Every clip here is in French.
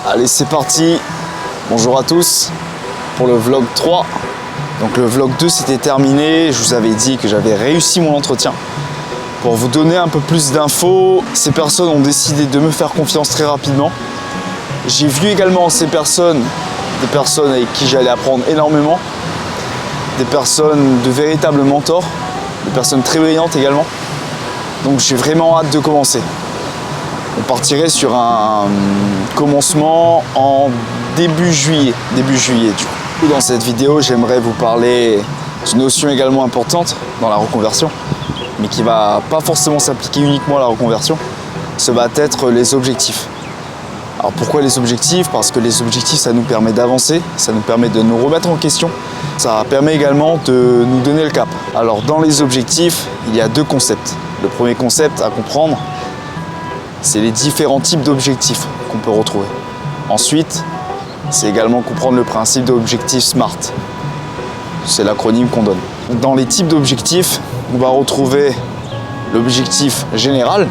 Allez, c'est parti. Bonjour à tous pour le vlog 3. Donc le vlog 2 c'était terminé. Je vous avais dit que j'avais réussi mon entretien. Pour vous donner un peu plus d'infos, ces personnes ont décidé de me faire confiance très rapidement. J'ai vu également ces personnes, des personnes avec qui j'allais apprendre énormément, des personnes de véritables mentors, des personnes très brillantes également. Donc j'ai vraiment hâte de commencer. On partirait sur un commencement en début juillet du coup. Dans cette vidéo, j'aimerais vous parler d'une notion également importante dans la reconversion, mais qui ne va pas forcément s'appliquer uniquement à la reconversion. Ce va être les objectifs. Alors pourquoi les objectifs? Parce que les objectifs, ça nous permet d'avancer, ça nous permet de nous remettre en question, ça permet également de nous donner le cap. Alors dans les objectifs, il y a deux concepts. Le premier concept à comprendre, c'est les différents types d'objectifs qu'on peut retrouver. Ensuite, c'est également comprendre le principe d'objectif SMART. C'est l'acronyme qu'on donne. Dans les types d'objectifs, on va retrouver l'objectif général,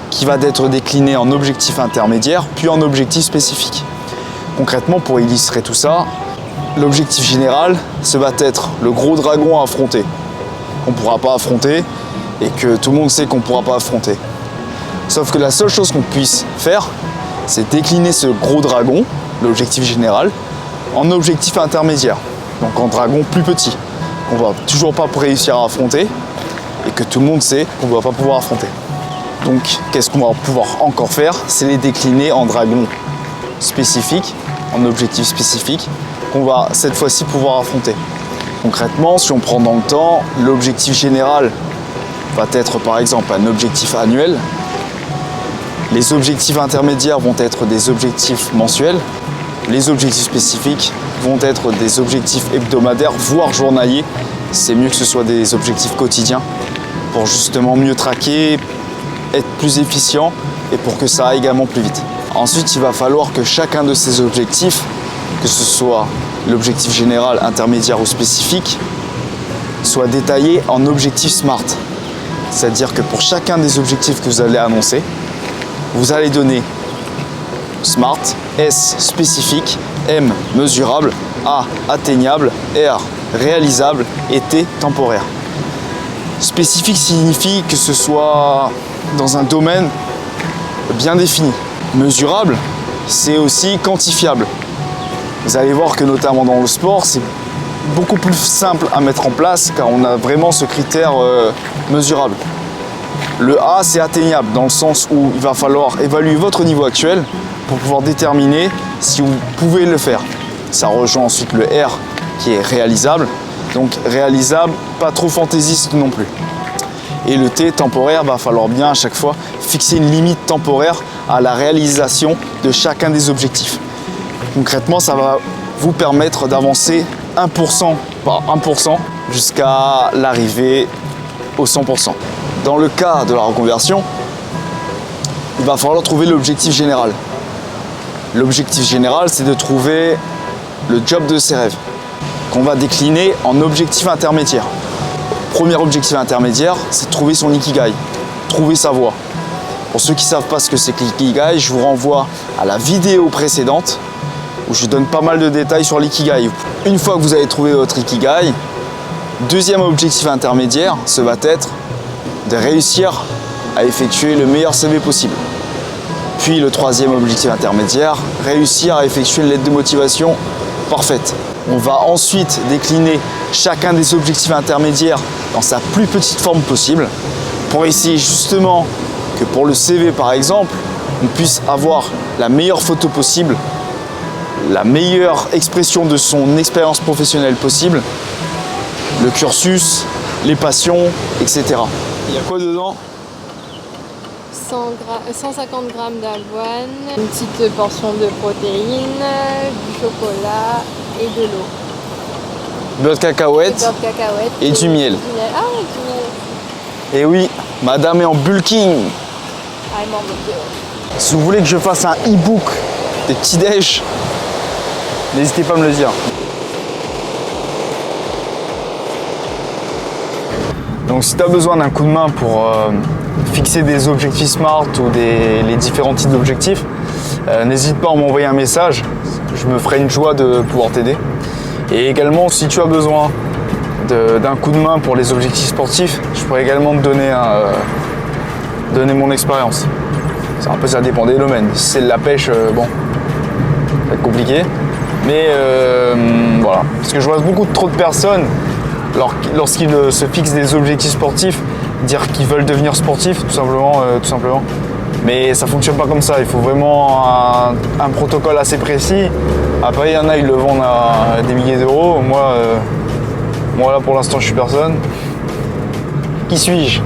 qui va être décliné en objectif intermédiaire, puis en objectif spécifique. Concrètement, pour illustrer tout ça, l'objectif général, ce va être le gros dragon à affronter, qu'on ne pourra pas affronter et que tout le monde sait qu'on ne pourra pas affronter. Sauf que la seule chose qu'on puisse faire, c'est décliner ce gros dragon, l'objectif général, en objectif intermédiaire, donc en dragon plus petit, qu'on ne va toujours pas réussir à affronter et que tout le monde sait qu'on ne va pas pouvoir affronter. Donc, qu'est-ce qu'on va pouvoir encore faire? C'est les décliner en dragon spécifique, en objectif spécifique, qu'on va cette fois-ci pouvoir affronter. Concrètement, si on prend dans le temps, l'objectif général va être par exemple un objectif annuel. Les objectifs intermédiaires vont être des objectifs mensuels. Les objectifs spécifiques vont être des objectifs hebdomadaires, voire journaliers. C'est mieux que ce soit des objectifs quotidiens pour justement mieux traquer, être plus efficient et pour que ça aille également plus vite. Ensuite, il va falloir que chacun de ces objectifs, que ce soit l'objectif général, intermédiaire ou spécifique, soit détaillé en objectif SMART. C'est-à-dire que pour chacun des objectifs que vous allez annoncer, vous allez donner SMART, S spécifique, M mesurable, A atteignable, R réalisable et T temporaire. Spécifique signifie que ce soit dans un domaine bien défini. Mesurable, c'est aussi quantifiable. Vous allez voir que notamment dans le sport, c'est beaucoup plus simple à mettre en place car on a vraiment ce critère mesurable. Le A, c'est atteignable dans le sens où il va falloir évaluer votre niveau actuel pour pouvoir déterminer si vous pouvez le faire. Ça rejoint ensuite le R qui est réalisable. Donc réalisable, pas trop fantaisiste non plus. Et le T temporaire, va falloir bien à chaque fois fixer une limite temporaire à la réalisation de chacun des objectifs. Concrètement, ça va vous permettre d'avancer 1% par 1% jusqu'à l'arrivée au 100%. Dans le cas de la reconversion, il va falloir trouver l'objectif général. L'objectif général, c'est de trouver le job de ses rêves, qu'on va décliner en objectif intermédiaire. Premier objectif intermédiaire, c'est de trouver son ikigai, trouver sa voie. Pour ceux qui ne savent pas ce que c'est que l'ikigai, je vous renvoie à la vidéo précédente où je donne pas mal de détails sur l'ikigai. Une fois que vous avez trouvé votre ikigai, deuxième objectif intermédiaire, ce va être de réussir à effectuer le meilleur CV possible. Puis le troisième objectif intermédiaire, réussir à effectuer une lettre de motivation parfaite. On va ensuite décliner chacun des objectifs intermédiaires dans sa plus petite forme possible pour essayer justement que pour le CV par exemple, on puisse avoir la meilleure photo possible, la meilleure expression de son expérience professionnelle possible, le cursus, les passions, etc. Il y a quoi dedans? 150 g d'avoine, une petite portion de protéines, du chocolat et de l'eau. Beurre de cacahuète et du miel. Ah oui, du miel. Et oui, madame est en bulking. Ah, mon Dieu. Si vous voulez que je fasse un e-book des petits déj, n'hésitez pas à me le dire. Donc si tu as besoin d'un coup de main pour fixer des objectifs SMART ou les différents types d'objectifs, n'hésite pas à m'envoyer un message, je me ferai une joie de pouvoir t'aider. Et également, si tu as besoin d'un coup de main pour les objectifs sportifs, je pourrais également te donner, donner mon expérience. Ça dépend des domaines. Si c'est de la pêche, bon, ça va être compliqué. Mais voilà, parce que je vois beaucoup trop de personnes, lorsqu'ils se fixent des objectifs sportifs, dire qu'ils veulent devenir sportifs, tout simplement. Mais ça ne fonctionne pas comme ça, il faut vraiment un protocole assez précis. Après, il y en a, ils le vendent à des milliers d'euros. Moi là, pour l'instant, je suis personne. Qui suis-je?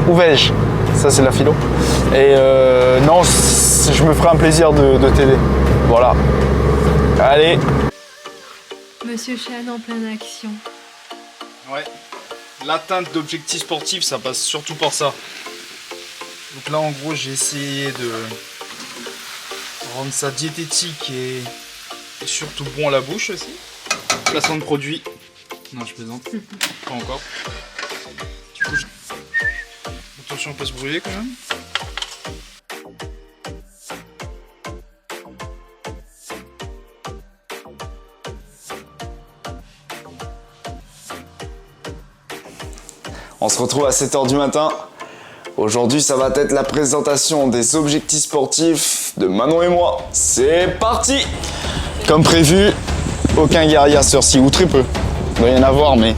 Où vais-je? Ça, c'est la philo. Et non, je me ferai un plaisir de t'aider. Voilà. Allez. Monsieur Chan en pleine action. Ouais. L'atteinte d'objectifs sportifs, ça passe surtout par ça. Donc là, en gros, j'ai essayé de rendre ça diététique et surtout bon à la bouche aussi. Placement de produit. Non, je plaisante. Pas encore. Du coup, attention, on peut se brûler quand même. On se retrouve à 7 h du matin. Aujourd'hui, ça va être la présentation des objectifs sportifs de Manon et moi. C'est parti! Comme prévu, aucun guérilla sur-ci, ou très peu. Il doit y en avoir, mais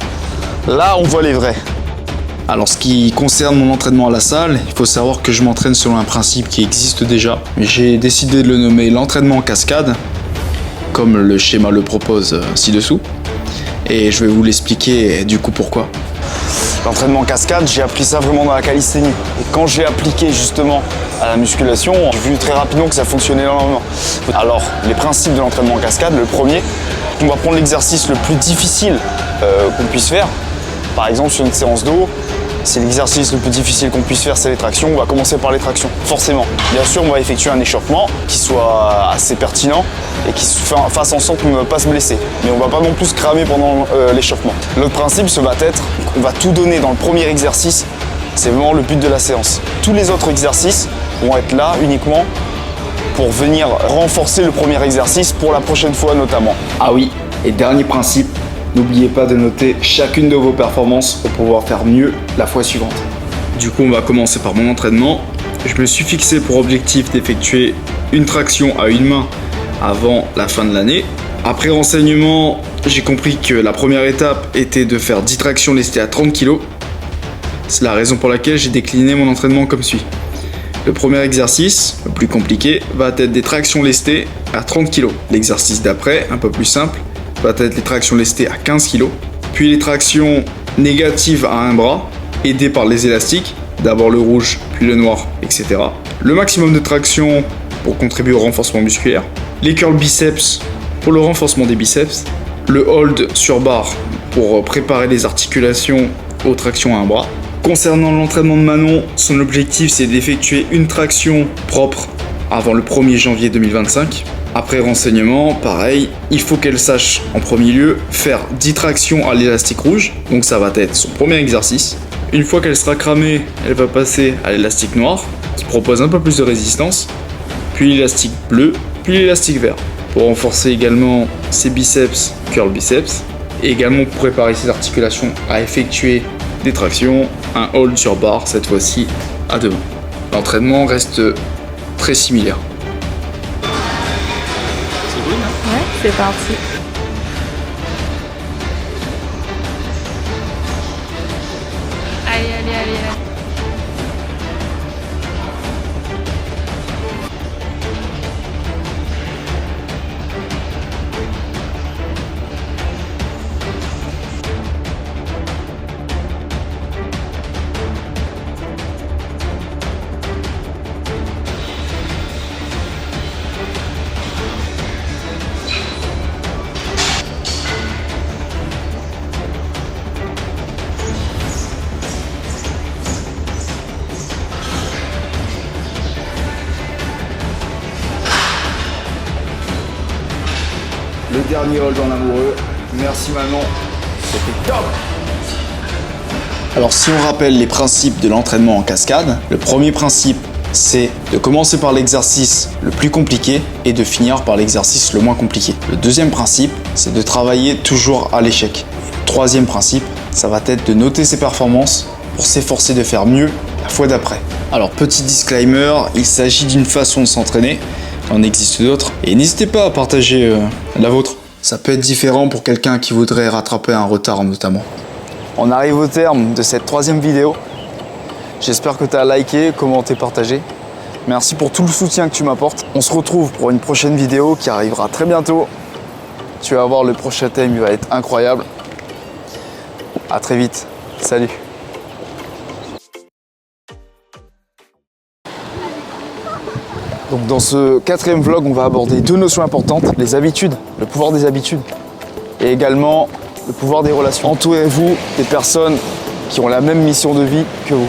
là, on voit les vrais. Alors, ce qui concerne mon entraînement à la salle, il faut savoir que je m'entraîne selon un principe qui existe déjà. J'ai décidé de le nommer l'entraînement en cascade, comme le schéma le propose ci-dessous. Et je vais vous l'expliquer du coup pourquoi. L'entraînement cascade, j'ai appris ça vraiment dans la calisthénie. Et quand j'ai appliqué justement à la musculation, j'ai vu très rapidement que ça fonctionnait énormément. Alors, les principes de l'entraînement cascade, le premier, on va prendre l'exercice le plus difficile qu'on puisse faire. Par exemple, sur une séance d'eau, c'est l'exercice le plus difficile qu'on puisse faire, c'est les tractions. On va commencer par les tractions, forcément. Bien sûr, on va effectuer un échauffement qui soit assez pertinent et qui fasse en sorte de ne pas se blesser. Mais on ne va pas non plus se cramer pendant l'échauffement. L'autre principe, ça va être qu'on va tout donner dans le premier exercice. C'est vraiment le but de la séance. Tous les autres exercices vont être là uniquement pour venir renforcer le premier exercice pour la prochaine fois notamment. Ah oui, et dernier principe, n'oubliez pas de noter chacune de vos performances pour pouvoir faire mieux la fois suivante. Du coup, on va commencer par mon entraînement. Je me suis fixé pour objectif d'effectuer une traction à une main avant la fin de l'année. Après renseignement, j'ai compris que la première étape était de faire 10 tractions lestées à 30 kg. C'est la raison pour laquelle j'ai décliné mon entraînement comme suit. Le premier exercice, le plus compliqué, va être des tractions lestées à 30 kg. L'exercice d'après, un peu plus simple, va être les tractions lestées à 15 kg. Puis les tractions négatives à un bras, aidées par les élastiques, d'abord le rouge, puis le noir, etc. Le maximum de traction pour contribuer au renforcement musculaire. Les curls biceps pour le renforcement des biceps. Le hold sur barre pour préparer les articulations aux tractions à un bras. Concernant l'entraînement de Manon, son objectif c'est d'effectuer une traction propre avant le 1er janvier 2025. Après renseignement, pareil, il faut qu'elle sache en premier lieu faire 10 tractions à l'élastique rouge, donc ça va être son premier exercice. Une fois qu'elle sera cramée, elle va passer à l'élastique noir, qui propose un peu plus de résistance, puis l'élastique bleu, puis l'élastique vert, pour renforcer également ses biceps, curl biceps, et également pour préparer ses articulations à effectuer des tractions, un hold sur barre cette fois-ci à deux mains. L'entraînement reste très similaire. Ouais, c'est parti. Allez. Le dernier hold en amoureux. Merci Manon. C'était top. Alors si on rappelle les principes de l'entraînement en cascade, le premier principe c'est de commencer par l'exercice le plus compliqué et de finir par l'exercice le moins compliqué. Le deuxième principe, c'est de travailler toujours à l'échec. Le troisième principe, ça va être de noter ses performances pour s'efforcer de faire mieux la fois d'après. Alors petit disclaimer, il s'agit d'une façon de s'entraîner, il en existe d'autres, et n'hésitez pas à partager la vôtre. Ça peut être différent pour quelqu'un qui voudrait rattraper un retard notamment. On arrive au terme de cette troisième vidéo. J'espère que tu as liké, commenté, partagé. Merci pour tout le soutien que tu m'apportes. On se retrouve pour une prochaine vidéo qui arrivera très bientôt. Tu vas voir, le prochain thème, il va être incroyable. À très vite. Salut. Donc dans ce quatrième vlog, on va aborder deux notions importantes. Les habitudes, le pouvoir des habitudes. Et également le pouvoir des relations. Entourez-vous des personnes qui ont la même mission de vie que vous.